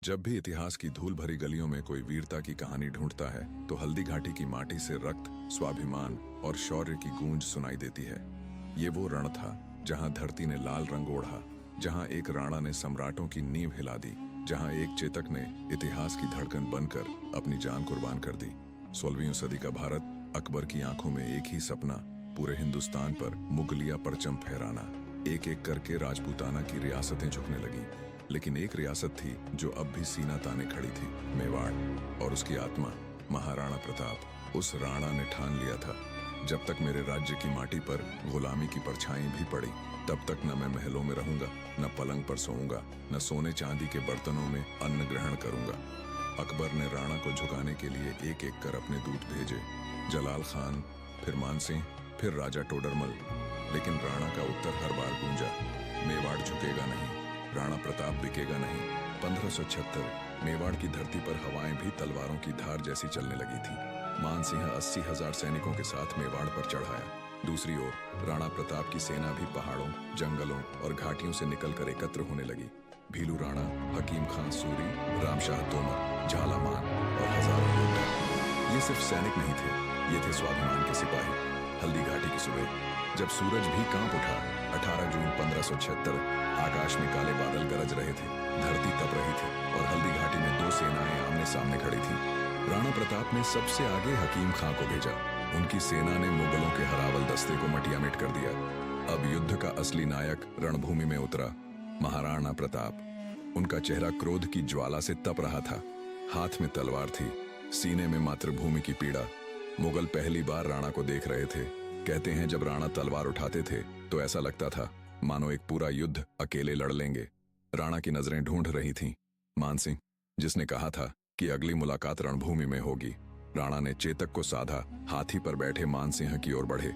जब भी इतिहास की धूल भरी गलियों में कोई वीरता की कहानी ढूंढता है तो हल्दी घाटी की माटी से रक्त, स्वाभिमान और शौर्य की गूंज सुनाई देती है। ये वो रण था जहां धरती ने लाल रंग ओढ़ा, जहां एक राणा ने सम्राटों की नींव हिला दी, जहां एक चेतक ने इतिहास की धड़कन बनकर अपनी जान कुर्बान कर दी। 16वीं सदी का भारत, अकबर की आंखों में एक ही सपना, पूरे हिंदुस्तान पर मुगलिया परचम फहराना। एक एक करके राजपूताना की रियासतें झुकने लगी, लेकिन एक रियासत थी जो अब भी सीना ताने खड़ी थी, मेवाड़। और उसकी आत्मा महाराणा प्रताप। उस राणा ने ठान लिया था, जब तक मेरे राज्य की माटी पर गुलामी की परछाई भी पड़ी, तब तक न मैं महलों में रहूंगा, न पलंग पर सोऊंगा, न सोने चांदी के बर्तनों में अन्न ग्रहण करूंगा। अकबर ने राणा को झुकाने के लिए एक एक कर अपने दूत भेजे, जलाल खान, फिर मानसिंह, फिर राजा टोडरमल। लेकिन राणा का उत्तर हर बार गूंजा, मेवाड़ झुकेगा नहीं, राणा प्रताप बिकेगा नहीं। 1576 मेवाड़ की धरती पर हवाएं भी तलवारों की धार जैसी चलने लगी थी। मानसिंह 80,000 सैनिकों के साथ मेवाड़ पर चढ़ाया। दूसरी ओर राणा प्रताप की सेना भी पहाड़ों, जंगलों और घाटियों से निकलकर एकत्र होने लगी। भीलू राणा, हकीम खान सूरी, रामशाह तोमर, झालामान और हजारों योद्धा। ये सिर्फ सैनिक नहीं थे, ये थे स्वाभिमान के सिपाही। हल्दी घाटी की सुबह जब सूरज भी कांप उठा, 18 जून 1576, आकाश में काले बादल गरज रहे थे, धरती तप रही थी और हल्दी घाटी में दो सेनाएं आमने सामने खड़ी थी। राणा प्रताप ने सबसे आगे हकीम खां को भेजा। उनकी सेना ने मुगलों के हरावल दस्ते को मटियामेट कर दिया। अब युद्ध का असली नायक रणभूमि में उतरा, महाराणा प्रताप। उनका चेहरा क्रोध की ज्वाला से तप रहा था, हाथ में तलवार थी, सीने में मातृभूमि की पीड़ा। मुगल पहली बार राणा को देख रहे थे। कहते हैं जब राणा तलवार उठाते थे तो ऐसा लगता था मानो एक पूरा युद्ध अकेले लड़ लेंगे। राणा की नजरें ढूंढ रही थीं मानसिंह, जिसने कहा था कि अगली मुलाकात रणभूमि में होगी। राणा ने चेतक को साधा, हाथी पर बैठे मानसिंह की ओर बढ़े।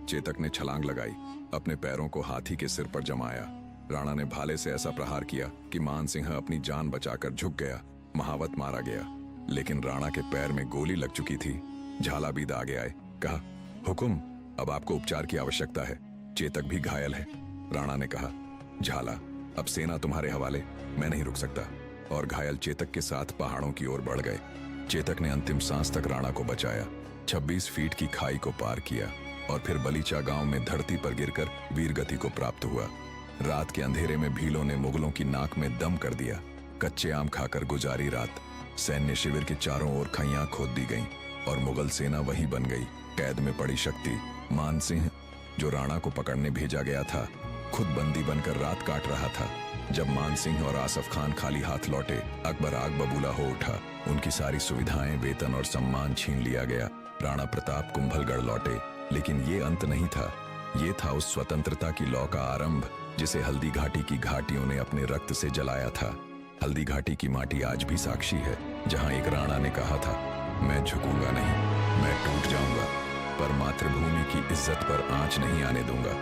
चेतक ने छलांग लगाई, अपने पैरों को हाथी के सिर पर जमाया। राणा ने भाले से ऐसा प्रहार किया कि मानसिंह अपनी जान बचाकर झुक गया, महावत मारा गया। लेकिन राणा के पैर में गोली लग चुकी थी। झालाबीद आगे आए, कहा, हुकुम, अब आपको उपचार की आवश्यकता है, चेतक भी घायल है। राणा ने कहा, झाला, अब सेना तुम्हारे हवाले, मैं नहीं रुक सकता। और घायल चेतक के साथ पहाड़ों की ओर बढ़ गए। चेतक ने अंतिम सांस तक राणा को बचाया, 26 फीट की खाई को पार किया और फिर बलीचा गांव में धरती पर गिरकर वीरगति को प्राप्त हुआ। रात के अंधेरे में भीलों ने मुगलों की नाक में दम कर दिया। कच्चे आम खाकर गुजारी रात। सैन्य शिविर के चारों ओर खइयां खोद दी गईं और मुगल सेना वही बन गई, कैद में पड़ी शक्ति। मानसिंह, जो राणा को पकड़ने भेजा गया था, खुद बंदी बनकर रात काट रहा था। जब मानसिंह और आसफ खान खाली हाथ लौटे, अकबर आग बबूला हो उठा। उनकी सारी सुविधाएं, वेतन और सम्मान छीन लिया गया। राणा प्रताप कुंभलगढ़ लौटे, लेकिन ये अंत नहीं था। ये था उस स्वतंत्रता की लौ का आरंभ जिसे हल्दी घाटी की घाटियों ने अपने रक्त से जलाया था। हल्दी घाटी की माटी आज भी साक्षी है, जहां एक राणा ने कहा था, मैं झुकूंगा नहीं, मैं टूट जाऊंगा, पर मातृभूमि की इज्जत पर आंच नहीं आने दूंगा।